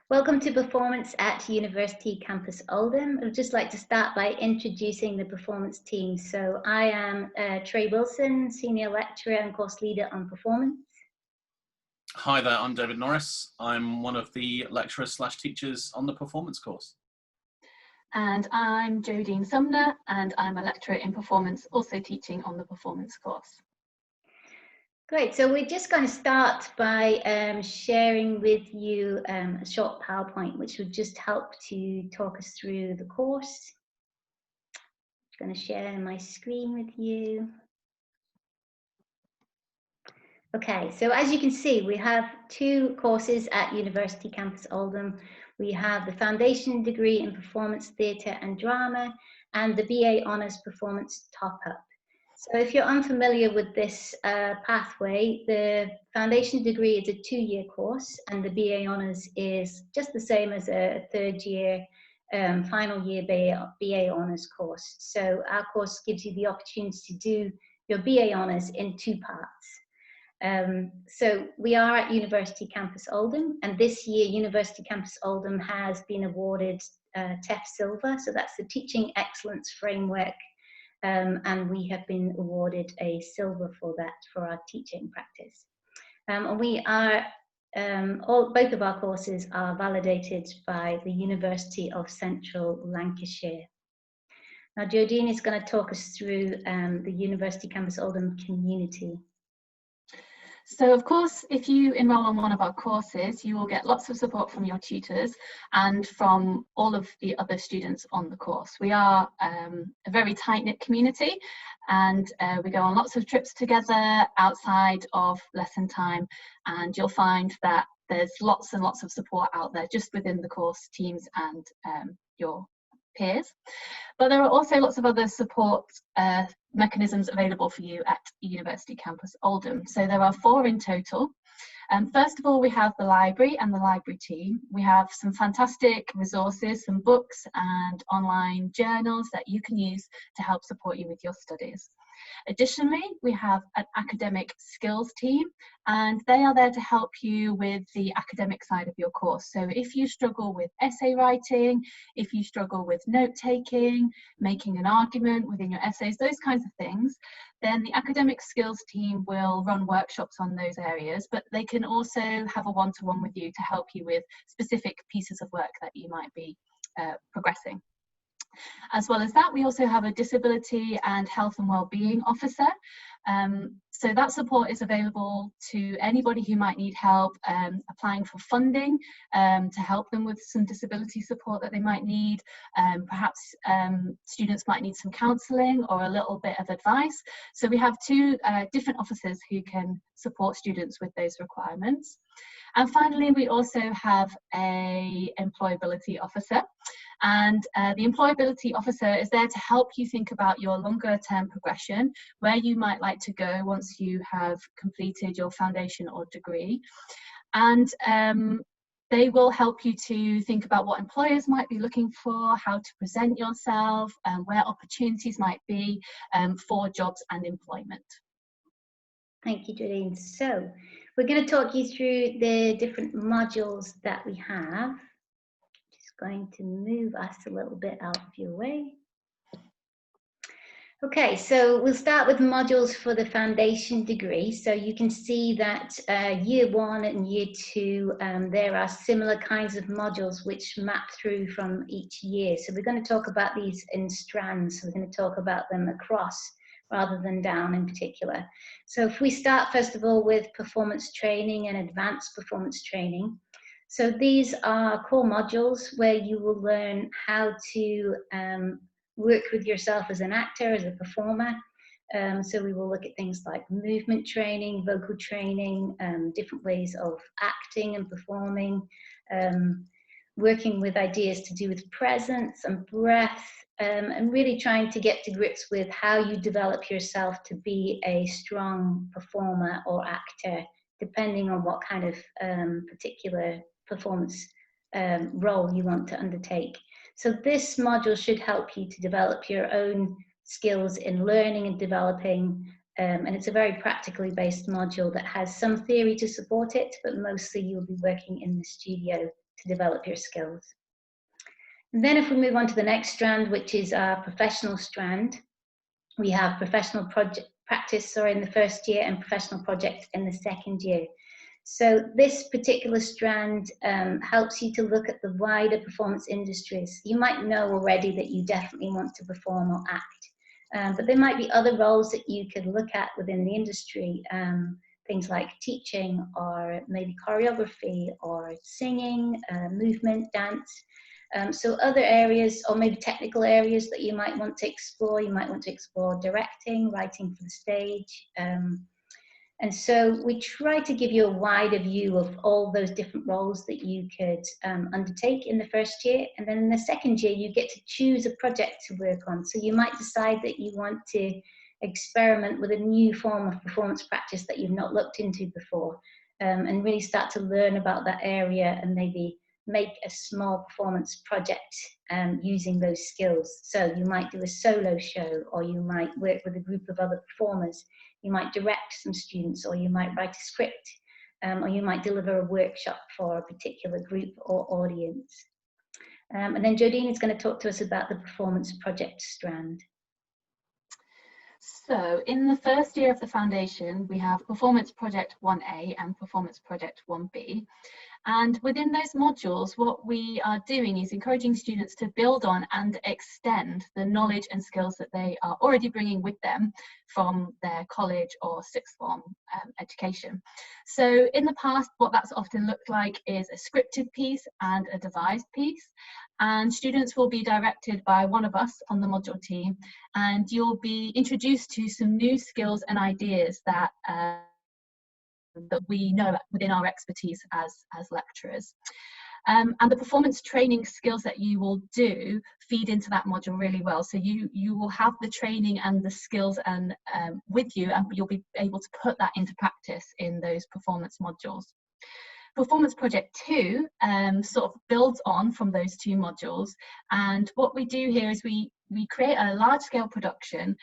Welcome to Performance at University Campus Oldham. I'd just like to start by introducing the performance team. So I am Trey Wilson, Senior Lecturer and Course Leader on Performance. Hi there, I'm David Norris. I'm one of the lecturers/teachers on the performance course. And I'm Jodine Sumner, and I'm a lecturer in performance, also teaching on the performance course. Great, so we're just going to start by sharing with you a short PowerPoint, which would just help to talk us through the course. I'm going to share my screen with you. Okay, so as you can see, we have two courses at University Campus Oldham. We have the Foundation Degree in Performance Theatre and Drama and the BA Honours Performance Top-Up. So if you're unfamiliar with this pathway, the Foundation Degree is a 2-year course and the BA Honours is just the same as a 3rd year, final year BA Honours course. So our course gives you the opportunity to do your BA Honours in 2 parts. So we are at University Campus Oldham, and this year University Campus Oldham has been awarded TEF Silver, so that's the Teaching Excellence Framework, and we have been awarded a silver for that for our teaching practice. And we are, both of our courses are validated by the University of Central Lancashire. Now Jodine is going to talk us through the University Campus Oldham community. So of course, if you enrol on one of our courses, you will get lots of support from your tutors and from all of the other students on the course. We are a very tight-knit community, and we go on lots of trips together outside of lesson time, and you'll find that there's lots and lots of support out there just within the course teams and your peers. But there are also lots of other support mechanisms available for you at University Campus Oldham. So there are 4 in total. First of all, we have the library and the library team. We have some fantastic resources, some books and online journals that you can use to help support you with your studies. Additionally, we have an academic skills team, and they are there to help you with the academic side of your course. So if you struggle with essay writing, if you struggle with note-taking, making an argument within your essays, those kinds of things, then the academic skills team will run workshops on those areas, but they can also have a one-to-one with you to help you with specific pieces of work that you might be progressing. As well as that, we also have a disability and health and wellbeing officer. So that support is available to anybody who might need help applying for funding to help them with some disability support that they might need. Perhaps students might need some counselling or a little bit of advice. So we have 2 different officers who can support students with those requirements. And finally, we also have an employability officer. And the employability officer is there to help you think about your longer term progression, where you might like to go once you have completed your foundation or degree. And they will help you to think about what employers might be looking for, how to present yourself, and where opportunities might be for jobs and employment. Thank you, Jodine. So we're going to talk you through the different modules that we have. Going to move us a little bit out of your way. Okay, so we'll start with modules for the foundation degree. So you can see that year 1 and year 2, there are similar kinds of modules which map through from each year. So we're going to talk about these in strands. So we're going to talk about them across rather than down in particular. So if we start first of all with performance training and advanced performance training. So these are core modules where you will learn how to work with yourself as an actor, as a performer. So we will look at things like movement training, vocal training, different ways of acting and performing, working with ideas to do with presence and breath, and really trying to get to grips with how you develop yourself to be a strong performer or actor, depending on what kind of particular performance role you want to undertake. So this module should help you to develop your own skills in learning and developing, and it's a very practically based module that has some theory to support it, but mostly you'll be working in the studio to develop your skills. And then if we move on to the next strand, which is our professional strand, we have professional practice in the first year and professional projects in the second year. So this particular strand helps you to look at the wider performance industries. You might know already that you definitely want to perform or act, but there might be other roles that you could look at within the industry, things like teaching or maybe choreography or singing, movement, dance. So other areas, or maybe technical areas that you might want to explore. You might want to explore directing, writing for the stage. And so we try to give you a wider view of all those different roles that you could undertake in the first year. And then in the second year, you get to choose a project to work on. So you might decide that you want to experiment with a new form of performance practice that you've not looked into before, and really start to learn about that area and maybe make a small performance project using those skills. So you might do a solo show, or you might work with a group of other performers. You might direct some students, or you might write a script, or you might deliver a workshop for a particular group or audience. And then Jodine is going to talk to us about the performance project strand. So in the first year of the foundation, we have Performance Project 1A and Performance Project 1B. And within those modules, what we are doing is encouraging students to build on and extend the knowledge and skills that they are already bringing with them from their college or sixth form education. So in the past, what that's often looked like is a scripted piece and a devised piece. And students will be directed by one of us on the module team, and you'll be introduced to some new skills and ideas that we know within our expertise as lecturers. And the performance training skills that you will do feed into that module really well. So you will have the training and the skills and with you, and you'll be able to put that into practice in those performance modules. Performance Project 2 sort of builds on from those two modules, and what we do here is we create a large-scale production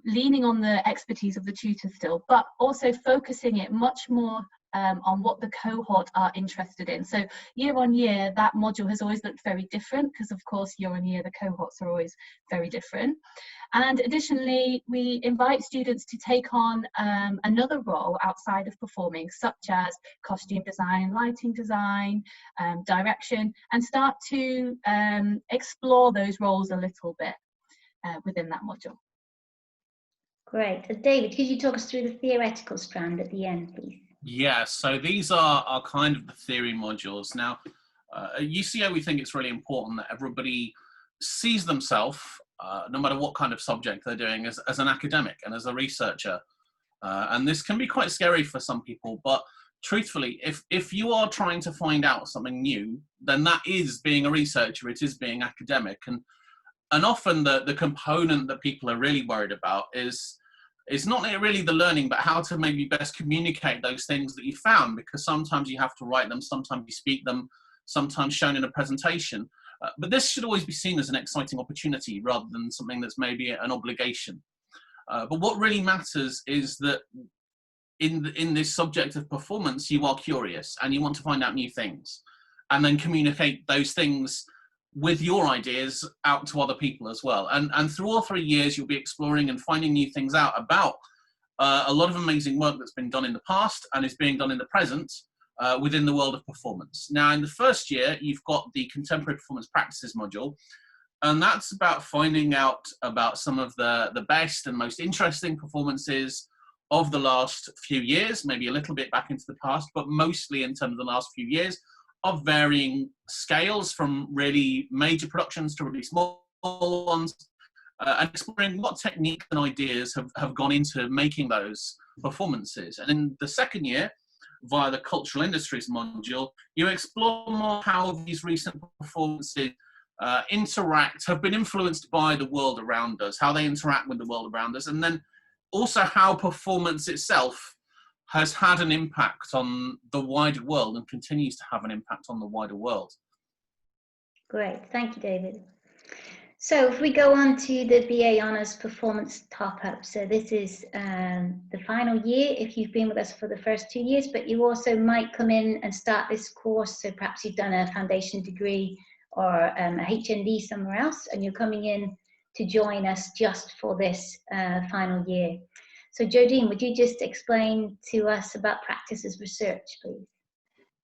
leaning on the expertise of the tutors still, but also focusing it much more on what the cohort are interested in. So year on year, that module has always looked very different, because of course year on year the cohorts are always very different. And additionally, we invite students to take on another role outside of performing, such as costume design, lighting design, direction, and start to explore those roles a little bit within that module. Great. David, could you talk us through the theoretical strand at the end, please? Yeah, so these are kind of the theory modules. Now, at UCO, we think it's really important that everybody sees themselves, no matter what kind of subject they're doing, as an academic and as a researcher. And this can be quite scary for some people, but truthfully, if you are trying to find out something new, then that is being a researcher, it is being academic. And often the component that people are really worried about is not really the learning, but how to maybe best communicate those things that you found, because sometimes you have to write them, sometimes you speak them, sometimes shown in a presentation. But this should always be seen as an exciting opportunity rather than something that's maybe an obligation. But what really matters is that in this subject of performance, you are curious and you want to find out new things and then communicate those things with your ideas out to other people as well. And through all 3 years, you'll be exploring and finding new things out about a lot of amazing work that's been done in the past and is being done in the present within the world of performance. Now, in the first year, you've got the Contemporary Performance Practices module, and that's about finding out about some of the best and most interesting performances of the last few years, maybe a little bit back into the past, but mostly in terms of the last few years, of varying scales, from really major productions to really small ones, and exploring what techniques and ideas have gone into making those performances. And in the second year, via the Cultural Industries module, you explore more how these recent performances have been influenced by the world around us, how they interact with the world around us, and then also how performance itself has had an impact on the wider world and continues to have an impact on the wider world. Great, thank you, David. So if we go on to the BA Honours Performance Top-Up, so this is the final year if you've been with us for the first 2 years, but you also might come in and start this course, so perhaps you've done a foundation degree or a HND somewhere else, and you're coming in to join us just for this final year. So Jodine, would you just explain to us about practice as research, please?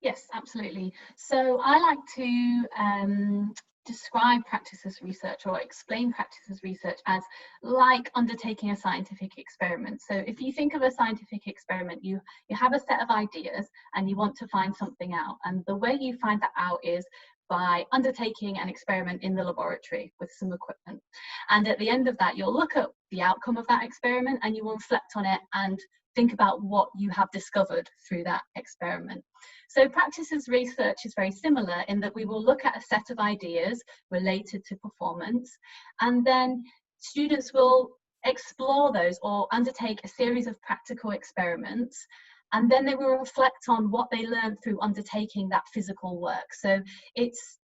Yes, absolutely. So I like to describe practice as research, or explain practice as research, as like undertaking a scientific experiment. So if you think of a scientific experiment, you have a set of ideas and you want to find something out. And the way you find that out is by undertaking an experiment in the laboratory with some equipment. And at the end of that, you'll look at the outcome of that experiment and you will reflect on it and think about what you have discovered through that experiment. So practice as research is very similar in that we will look at a set of ideas related to performance, and then students will explore those or undertake a series of practical experiments, and then they will reflect on what they learned through undertaking that physical work. So it's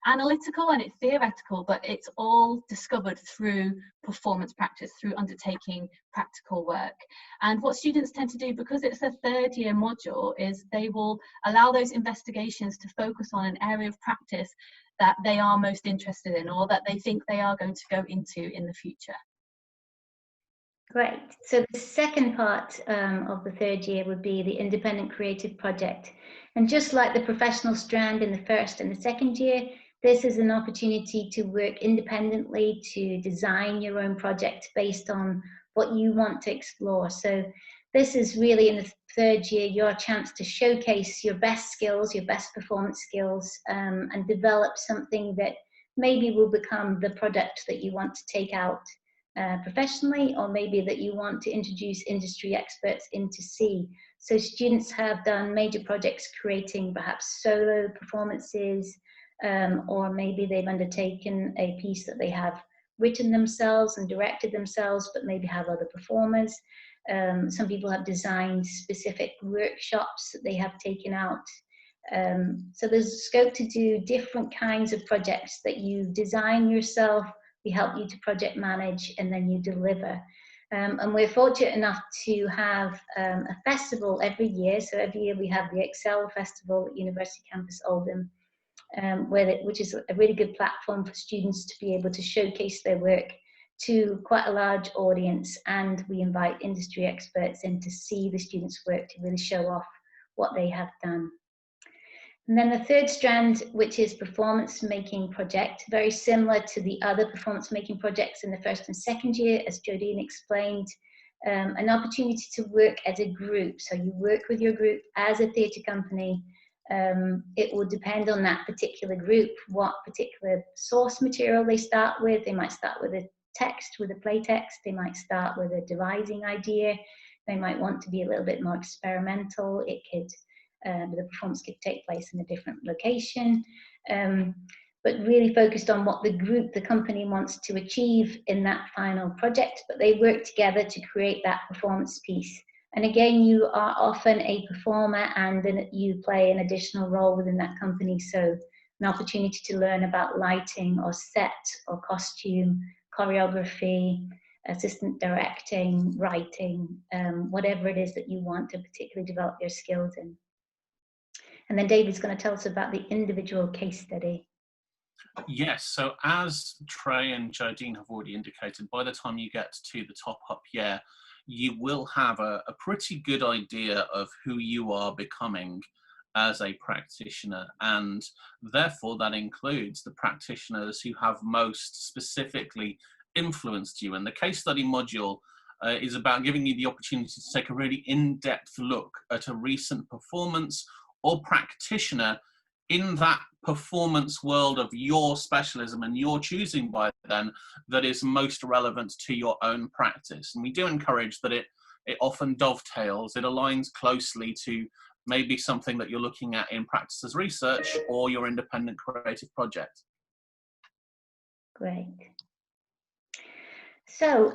analytical and it's theoretical, but it's all discovered through performance practice, through undertaking practical work. And what students tend to do, because it's a third year module, is they will allow those investigations to focus on an area of practice that they are most interested in, or that they think they are going to go into in the future. Great. So the second part of the third year would be the independent creative project. And just like the professional strand in the first and the second year, this is an opportunity to work independently, to design your own project based on what you want to explore. So this is really, in the third year, your chance to showcase your best skills, your best performance skills, and develop something that maybe will become the product that you want to take out professionally, or maybe that you want to introduce industry experts in to see. So students have done major projects creating perhaps solo performances, or maybe they've undertaken a piece that they have written themselves and directed themselves, but maybe have other performers. Some people have designed specific workshops that they have taken out. So there's scope to do different kinds of projects that you design yourself, we help you to project manage, and then you deliver. And we're fortunate enough to have a festival every year. So every year we have the Excel Festival at University Campus Oldham, which is a really good platform for students to be able to showcase their work to quite a large audience. And we invite industry experts in to see the students' work, to really show off what they have done. And then the third strand, which is performance making project, very similar to the other performance making projects in the first and second year, as Jodine explained, an opportunity to work as a group. So you work with your group as a theatre company. It will depend on that particular group, what particular source material they start with. They might start with a text, with a play text. They might start with a devising idea. They might want to be a little bit more experimental. It could the performance could take place in a different location, but really focused on what the group, the company wants to achieve in that final project, but they work together to create that performance piece. And again, you are often a performer, and then you play an additional role within that company. So an opportunity to learn about lighting or set or costume, choreography, assistant directing, writing, whatever it is that you want to particularly develop your skills in. And then David's going to tell us about the individual case study. Yes, so as Trey and Jodine have already indicated, by the time you get to the top-up year, you will have a pretty good idea of who you are becoming as a practitioner, and therefore that includes the practitioners who have most specifically influenced you. And the case study module is about giving you the opportunity to take a really in-depth look at a recent performance or practitioner in that performance world of your specialism and your choosing by then, that is most relevant to your own practice. And we do encourage that it often dovetails, it aligns closely to maybe something that you're looking at in practice as research or your independent creative project. Great. So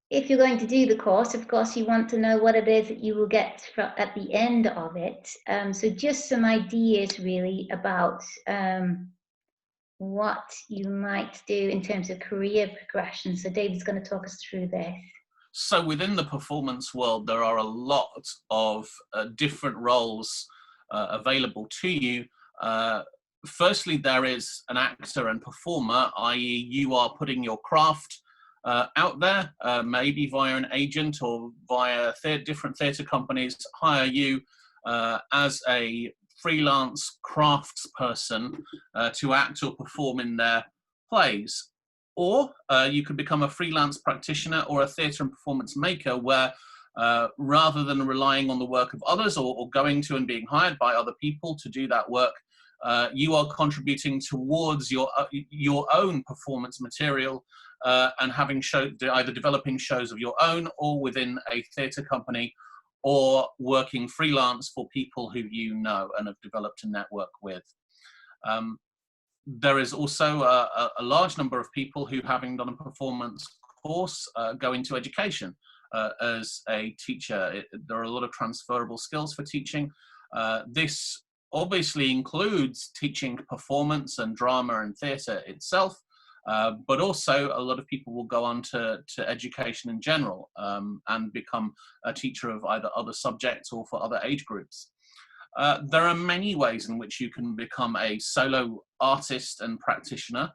if you're going to do the course, of course, you want to know what it is that you will get at the end of it. So just some ideas really about what you might do in terms of career progression. So David's going to talk us through this. So within the performance world, there are a lot of different roles available to you. Firstly, there is an actor and performer, i.e. you are putting your craft out there, maybe via an agent or via different theatre companies hire you as a freelance crafts person to act or perform in their plays. Or you could become a freelance practitioner or a theatre and performance maker where rather than relying on the work of others or going to and being hired by other people to do that work, you are contributing towards your own performance material and having either developing shows of your own or within a theatre company, or working freelance for people who you know and have developed a network with. There is also a large number of people who, having done a performance course, go into education as a teacher. There are a lot of transferable skills for teaching. This obviously includes teaching performance and drama and theatre itself, but also a lot of people will go on to education in general and become a teacher of either other subjects or for other age groups. There are many ways in which you can become a solo artist and practitioner.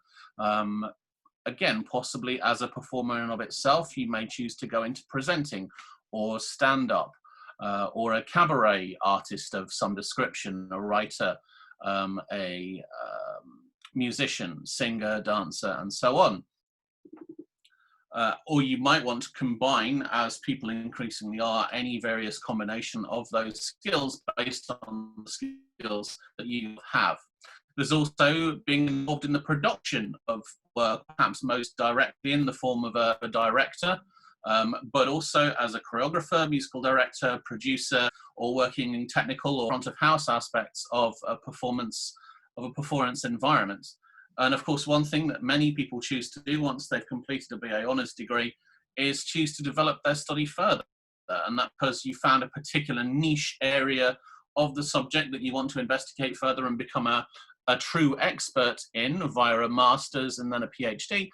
Again, possibly as a performer in and of itself, you may choose to go into presenting or stand-up, or a cabaret artist of some description, a writer, a musician, singer, dancer, and so on. Or you might want to combine, as people increasingly are, any various combination of those skills based on the skills that you have. There's also being involved in the production of work, perhaps most directly in the form of a director, but also as a choreographer, musical director, producer, or working in technical or front of house aspects of a performance environment. And of course, one thing that many people choose to do once they've completed a BA honours degree is choose to develop their study further. And that's because you found a particular niche area of the subject that you want to investigate further and become a true expert in via a master's and then a PhD.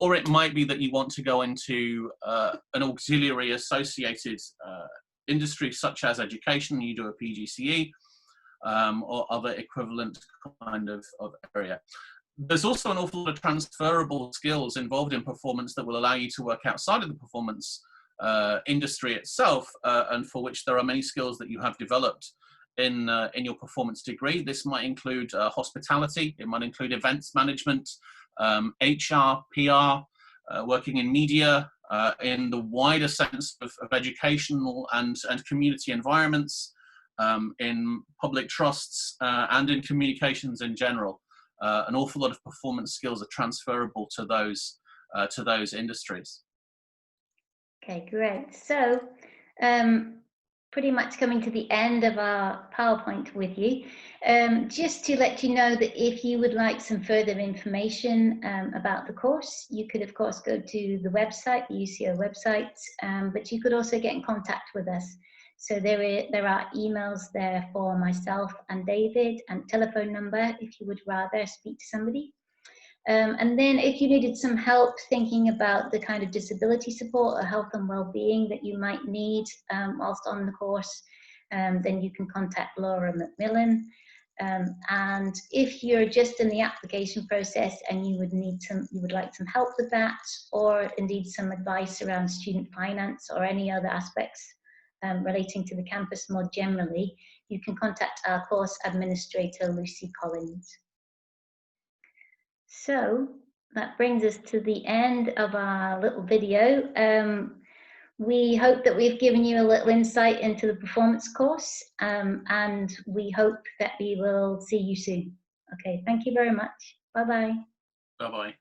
Or it might be that you want to go into an auxiliary associated industry such as education, you do a PGCE or other equivalent kind of area. There's also an awful lot of transferable skills involved in performance that will allow you to work outside of the performance industry itself, and for which there are many skills that you have developed in your performance degree. This might include hospitality, it might include events management, HR, PR, working in media, in the wider sense of educational and community environments, in public trusts, and in communications in general. An awful lot of performance skills are transferable to those industries. Okay, great. So pretty much coming to the end of our PowerPoint with you. Just to let you know that if you would like some further information about the course, you could of course go to the website, the UCO website, but you could also get in contact with us. So there are emails there for myself and David, and telephone number if you would rather speak to somebody. And then if you needed some help thinking about the kind of disability support or health and well-being that you might need whilst on the course, then you can contact Laura McMillan. And if you're just in the application process and you would like some help with that, or indeed some advice around student finance or any other aspects relating to the campus more generally, you can contact our course administrator, Lucy Collins. So that brings us to the end of our little video. We hope that we've given you a little insight into the performance course, and we hope that we will see you soon. Okay, thank you very much. Bye-bye. Bye-bye.